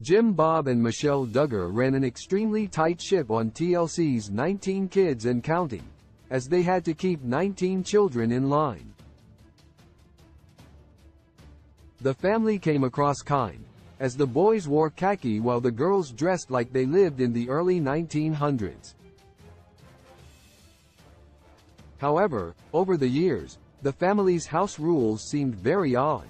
Jim Bob and Michelle Duggar ran an extremely tight ship on TLC's 19 Kids and Counting, as they had to keep 19 children in line. The family came across kind, as the boys wore khaki while the girls dressed like they lived in the early 1900s. However, over the years, the family's house rules seemed very odd.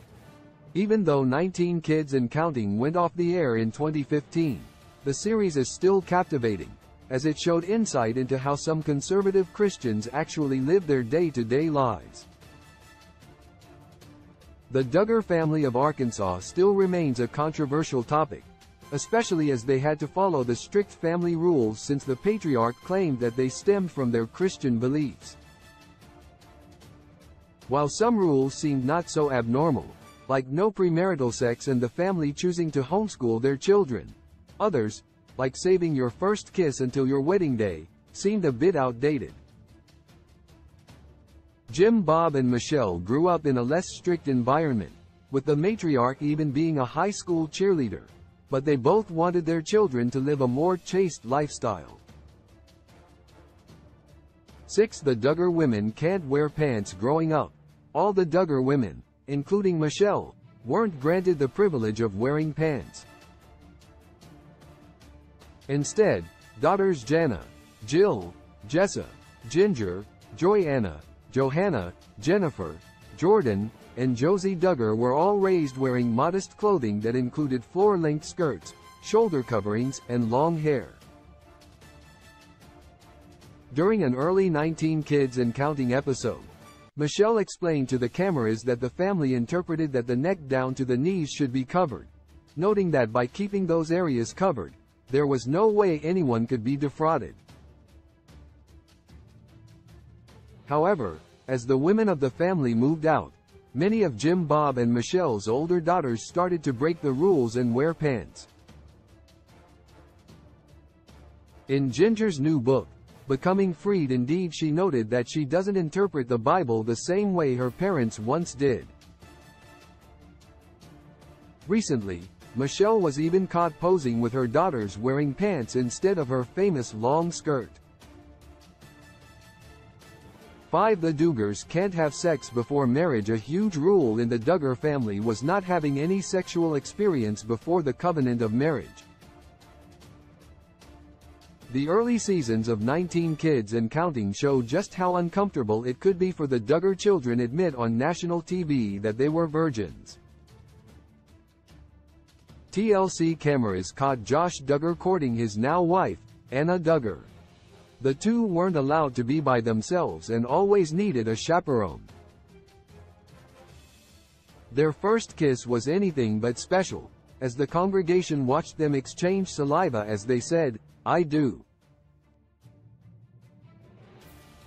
Even though 19 Kids and Counting went off the air in 2015, the series is still captivating, as it showed insight into how some conservative Christians actually live their day-to-day lives. The Duggar family of Arkansas still remains a controversial topic, especially as they had to follow the strict family rules since the patriarch claimed that they stemmed from their Christian beliefs. While some rules seemed not so abnormal, like no premarital sex and the family choosing to homeschool their children, others, like saving your first kiss until your wedding day, seemed a bit outdated. Jim Bob and Michelle grew up in a less strict environment, with the matriarch even being a high school cheerleader, but they both wanted their children to live a more chaste lifestyle. 6. The Duggar women can't wear pants. Growing up, all the Duggar women, including Michelle, weren't granted the privilege of wearing pants. Instead, daughters Jana, Jill, Jessa, Ginger, Joyanna, Johanna, Jennifer, Jordan, and Josie Duggar were all raised wearing modest clothing that included floor-length skirts, shoulder coverings, and long hair. During an early 19 Kids and Counting episode, Michelle explained to the cameras that the family interpreted that the neck down to the knees should be covered, noting that by keeping those areas covered, there was no way anyone could be defrauded. However, as the women of the family moved out, many of Jim Bob and Michelle's older daughters started to break the rules and wear pants. In Ginger's new book, Becoming Freed, indeed, she noted that she doesn't interpret the Bible the same way her parents once did. Recently, Michelle was even caught posing with her daughters wearing pants instead of her famous long skirt. 5. The Duggars can't have sex before marriage. A huge rule in the Duggar family was not having any sexual experience before the covenant of marriage. The early seasons of 19 Kids and Counting show just how uncomfortable it could be for the Duggar children admit on national TV that they were virgins. TLC cameras caught Josh Duggar courting his now wife, Anna Duggar. The two weren't allowed to be by themselves and always needed a chaperone. Their first kiss was anything but special, as the congregation watched them exchange saliva as they said, "I do."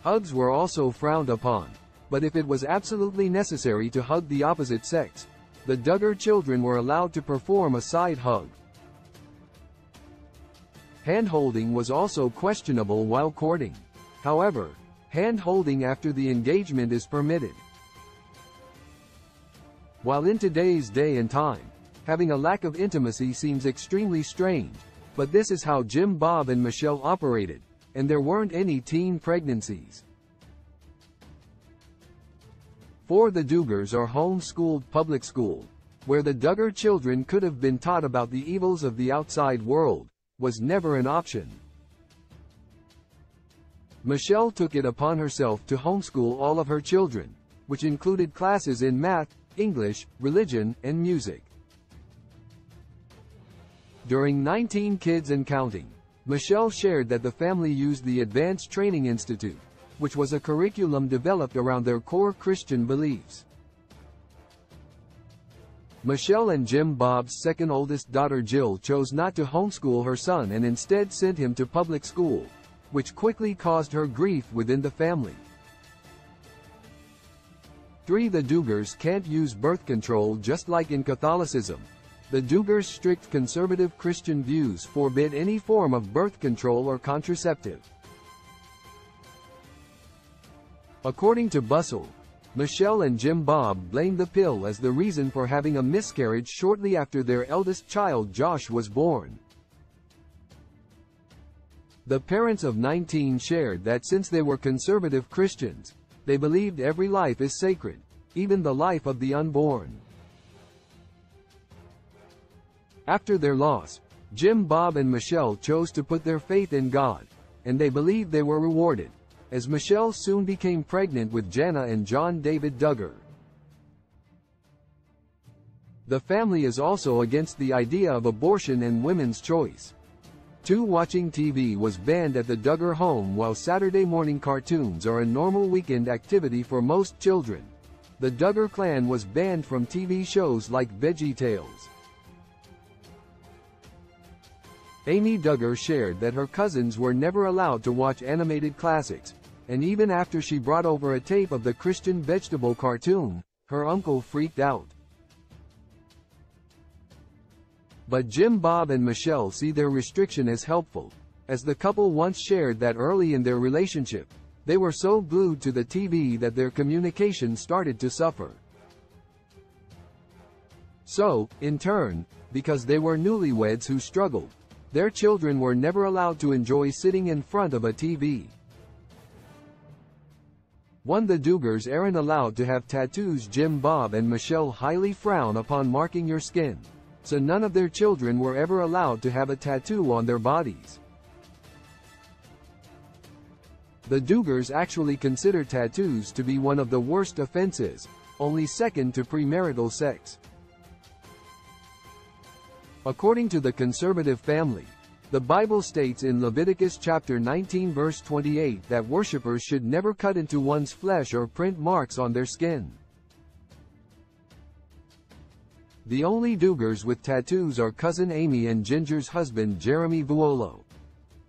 Hugs were also frowned upon, but if it was absolutely necessary to hug the opposite sex, the Duggar children were allowed to perform a side hug. Hand-holding was also questionable while courting. However, hand-holding after the engagement is permitted. While in today's day and time, having a lack of intimacy seems extremely strange, but this is how Jim Bob and Michelle operated, and there weren't any teen pregnancies. 4. The Duggars are home-schooled. Public school, where the Duggar children could have been taught about the evils of the outside world, was never an option. Michelle took it upon herself to homeschool all of her children, which included classes in math, English, religion, and music. During 19 Kids and Counting, Michelle shared that the family used the Advanced Training Institute, which was a curriculum developed around their core Christian beliefs. Michelle and Jim Bob's second oldest daughter Jill chose not to homeschool her son and instead sent him to public school, which quickly caused her grief within the family. 3. The Duggars can't use birth control. Just like in Catholicism, the Duggars' strict conservative Christian views forbid any form of birth control or contraceptive. According to Bustle, Michelle and Jim Bob blamed the pill as the reason for having a miscarriage shortly after their eldest child Josh was born. The parents of 19 shared that since they were conservative Christians, they believed every life is sacred, even the life of the unborn. After their loss, Jim Bob and Michelle chose to put their faith in God, and they believed they were rewarded, as Michelle soon became pregnant with Jana and John David Duggar. The family is also against the idea of abortion and women's choice. Watching TV was banned at the Duggar home, while Saturday morning cartoons are a normal weekend activity for most children. The Duggar clan was banned from TV shows like VeggieTales. Amy Duggar shared that her cousins were never allowed to watch animated classics, and even after she brought over a tape of the Christian vegetable cartoon, her uncle freaked out. But Jim Bob and Michelle see their restriction as helpful, as the couple once shared that early in their relationship, they were so glued to the TV that their communication started to suffer. So, in turn, because they were newlyweds who struggled, their children were never allowed to enjoy sitting in front of a TV. The Duggars aren't allowed to have tattoos. Jim Bob and Michelle highly frown upon marking your skin, so none of their children were ever allowed to have a tattoo on their bodies. The Duggars actually consider tattoos to be one of the worst offenses, only second to premarital sex. According to the conservative family, the Bible states in Leviticus chapter 19 verse 28 that worshippers should never cut into one's flesh or print marks on their skin. The only Duggars with tattoos are cousin Amy and Ginger's husband Jeremy Vuolo.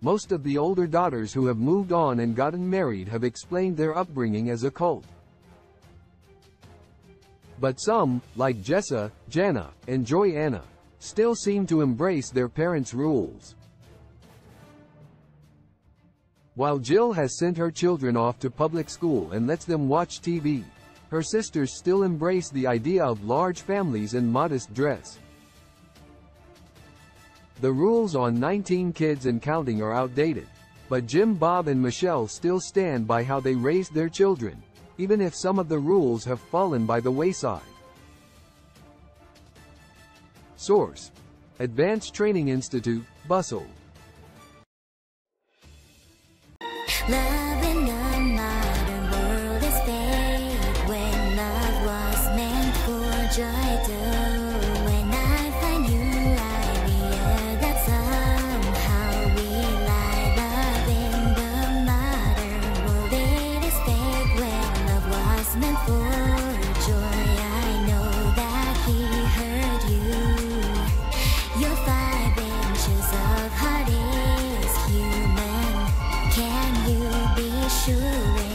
Most of the older daughters who have moved on and gotten married have explained their upbringing as a cult. But some, like Jessa, Jana, and Joy-Anna, still seem to embrace their parents' rules. While Jill has sent her children off to public school and lets them watch TV, her sisters still embrace the idea of large families and modest dress. The rules on 19 kids and counting are outdated, but Jim Bob and Michelle still stand by how they raised their children, even if some of the rules have fallen by the wayside. Source: Advanced Training Institute, Bustle. Love in the modern world is fake when love was meant for joy too. When I find you, I realize that somehow we lie. Love in the modern world, it is fake when love was meant for joy. I know that he hurt you. Your 5 inches of heart is human. Can you be sure?